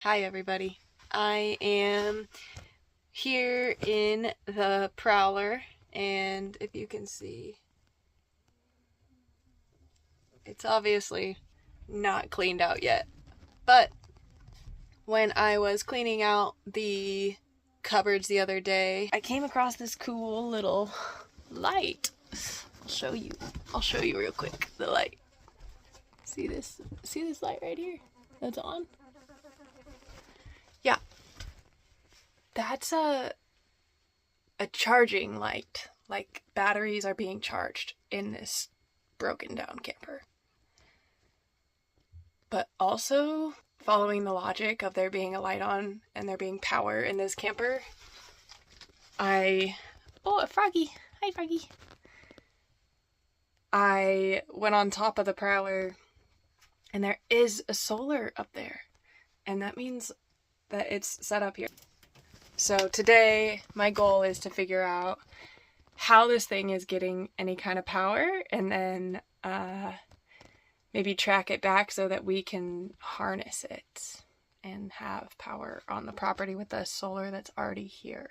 Hi everybody. I am here in the Prowler, and if you can see, it's obviously not cleaned out yet. But when I was cleaning out the cupboards the other day, I came across this cool little light. I'll show you real quick the light. See this? See this light right here? That's on? Yeah. That's a charging light, like batteries are being charged in this broken down camper. But also, following the logic of there being a light on and there being power in this camper, oh, a froggy. Hi, froggy. I went on top of the Prowler and there is a solar up there, and that means that it's set up here. So today, my goal is to figure out how this thing is getting any kind of power, and then maybe track it back so that we can harness it and have power on the property with the solar that's already here.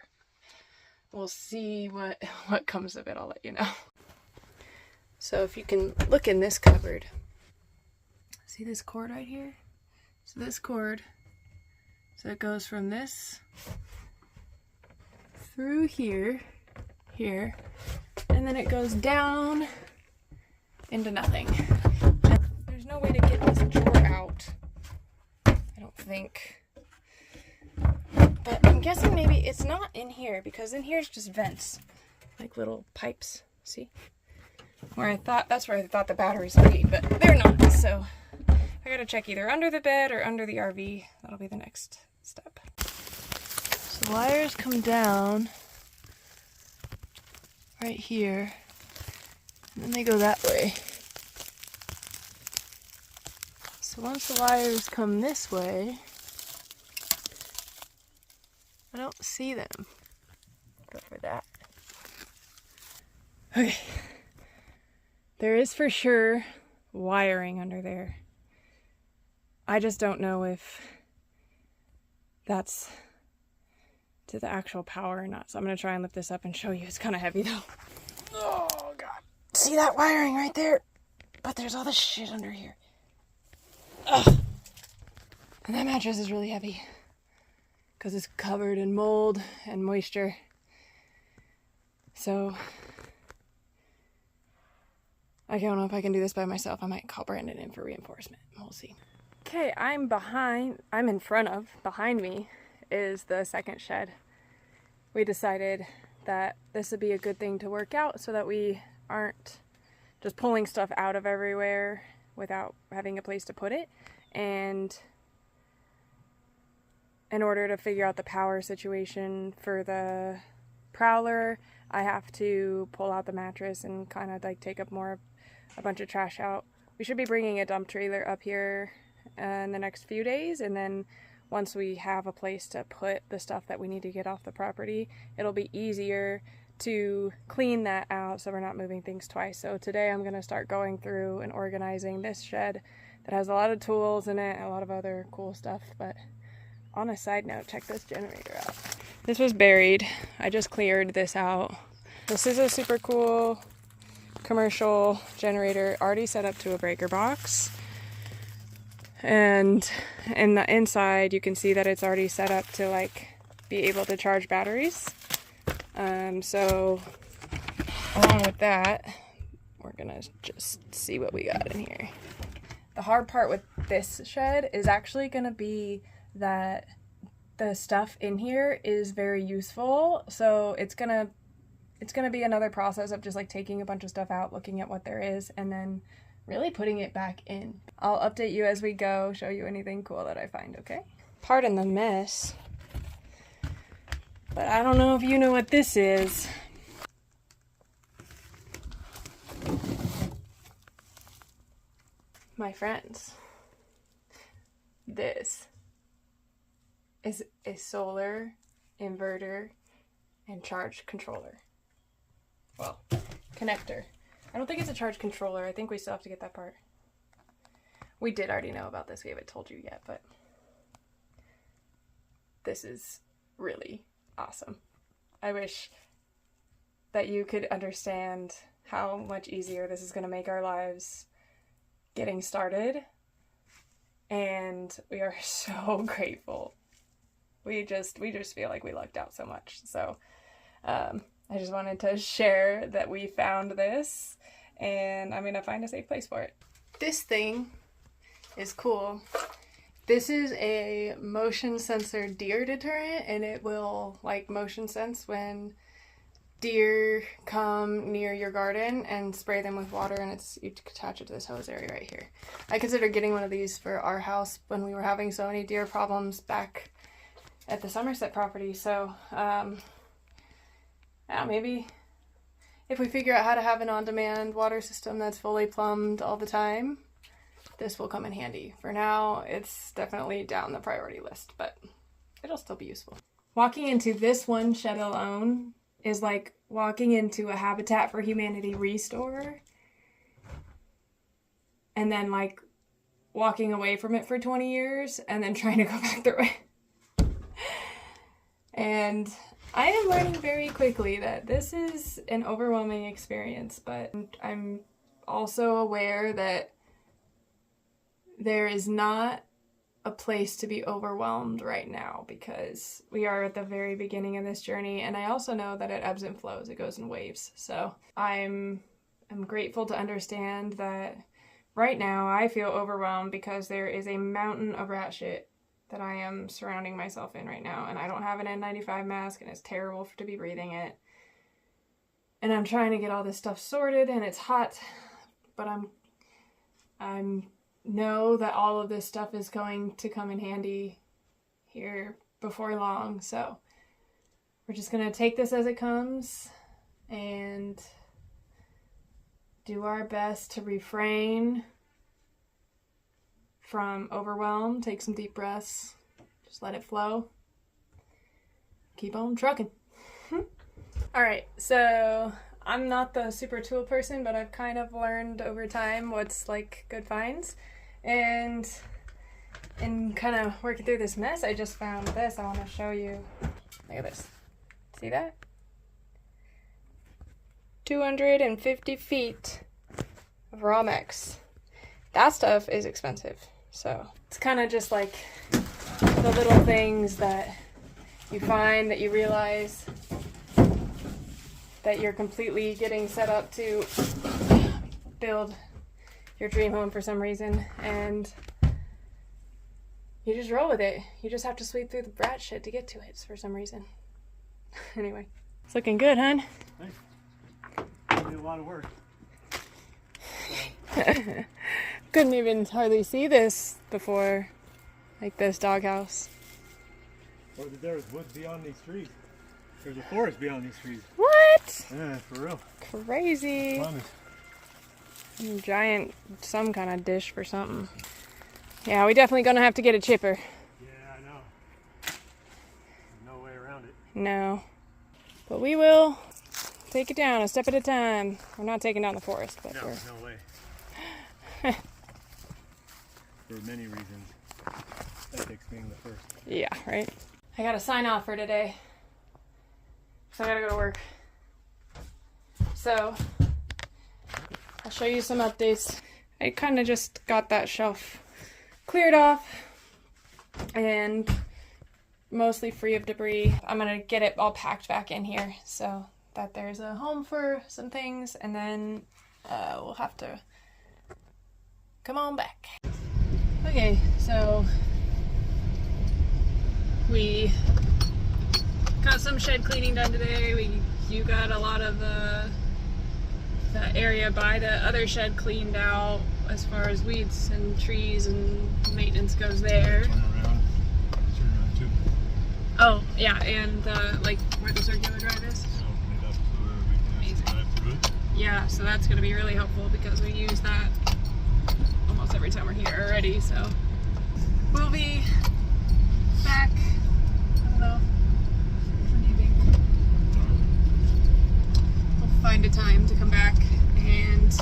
We'll see what comes of it. I'll let you know. So if you can look in this cupboard, see this cord right here? So this cord, so it goes from this through here, and then it goes down into nothing. And there's no way to get this drawer out, I don't think. But I'm guessing maybe it's not in here, because in here is just vents, like little pipes, see? That's where I thought the batteries would be, but they're not, so I gotta check either under the bed or under the RV. That'll be the next step. So wires come down right here, and then they go that way. So once the wires come this way, I don't see them, but for that. Okay. There is for sure wiring under there. I just don't know if that's to the actual power or not. So I'm going to try and lift this up and show you. It's kind of heavy though. Oh God. See that wiring right there? But there's all this shit under here. Ugh. And that mattress is really heavy because it's covered in mold and moisture. So I don't know if I can do this by myself. I might call Brandon in for reinforcement. We'll see. Okay, behind me is the second shed. We decided that this would be a good thing to work out so that we aren't just pulling stuff out of everywhere without having a place to put it. And in order to figure out the power situation for the Prowler, I have to pull out the mattress and kind of like take up a bunch of trash out. We should be bringing a dump trailer up here in the next few days, and then once we have a place to put the stuff that we need to get off the property, it'll be easier to clean that out so we're not moving things twice. So today I'm going to start going through and organizing this shed that has a lot of tools in it and a lot of other cool stuff. But on a side note, check this generator out. This was buried. I just cleared this out. This is a super cool commercial generator already set up to a breaker box. And in the inside, you can see that it's already set up to like be able to charge batteries. So along with that, we're gonna just see what we got in here. The hard part with this shed is actually gonna be that the stuff in here is very useful. So it's gonna be another process of just like taking a bunch of stuff out, looking at what there is, and then really putting it back in. I'll update you as we go, show you anything cool that I find, okay? Pardon the mess, but I don't know if you know what this is. My friends, this is a solar inverter and charge controller. Well, connector. I don't think it's a charge controller. I think we still have to get that part. We did already know about this. We haven't told you yet, but this is really awesome. I wish that you could understand how much easier this is going to make our lives getting started. And we are so grateful. We just feel like we lucked out so much. So I just wanted to share that we found this, and I'm going to find a safe place for it. This thing is cool. This is a motion sensor deer deterrent, and it will like motion sense when deer come near your garden and spray them with water, and you attach it to this hose area right here. I considered getting one of these for our house when we were having so many deer problems back at the Somerset property. So yeah, maybe if we figure out how to have an on-demand water system that's fully plumbed all the time, this will come in handy. For now, it's definitely down the priority list, but it'll still be useful. Walking into this one shed alone is like walking into a Habitat for Humanity restore and then like walking away from it for 20 years and then trying to go back through it. And I am learning very quickly that this is an overwhelming experience, but I'm also aware that there is not a place to be overwhelmed right now because we are at the very beginning of this journey, and I also know that it ebbs and flows, it goes in waves. So I'm grateful to understand that right now I feel overwhelmed because there is a mountain of rat shit that I am surrounding myself in right now, and I don't have an N95 mask, and it's terrible to be breathing it. And I'm trying to get all this stuff sorted, and it's hot, but I'm know that all of this stuff is going to come in handy here before long. So we're just gonna take this as it comes and do our best to refrain from overwhelm. Take some deep breaths, just let it flow, keep on trucking. All right, so I'm not the super tool person, but I've kind of learned over time what's like good finds. And in kind of working through this mess, I just found this. I want to show you. Look at this. See that? 250 feet of Romex. That stuff is expensive. So it's kind of just like the little things that you find that you realize that you're completely getting set up to build your dream home for some reason, and you just roll with it. You just have to sweep through the rat shit to get to it for some reason. Anyway, it's looking good, hon. Thanks. It'll be a lot of work. Couldn't even hardly see this before, like this doghouse. Or there's woods beyond these trees. There's a forest beyond these trees. What? Yeah, for real. Crazy. Promise. Giant, some kind of dish for something. Yeah, we definitely gonna have to get a chipper. Yeah, I know. There's no way around it. No. But we will take it down a step at a time. We're not taking down the forest, but no, we're... no way. For many reasons. Ethics being the first. Yeah, right? I gotta sign off for today. So I gotta go to work. So I'll show you some updates. I kind of just got that shelf cleared off and mostly free of debris. I'm gonna get it all packed back in here so that there's a home for some things, and then we'll have to come on back. Okay, so we got some shed cleaning done today. You got a lot of the area by the other shed cleaned out as far as weeds and trees and maintenance goes there. Turn around too. Oh, yeah, and like where the circular drive is. Open it up so we can drive through it. Yeah, so that's going to be really helpful because we use that almost every time we're here already, so we'll be back. I don't know. What do you think? We'll find a time to come back and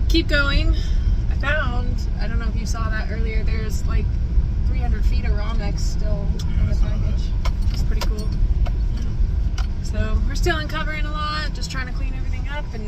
keep going. I found, I don't know if you saw that earlier, there's like 300 feet of Romex still in the pipe. We're still uncovering a lot, just trying to clean everything up and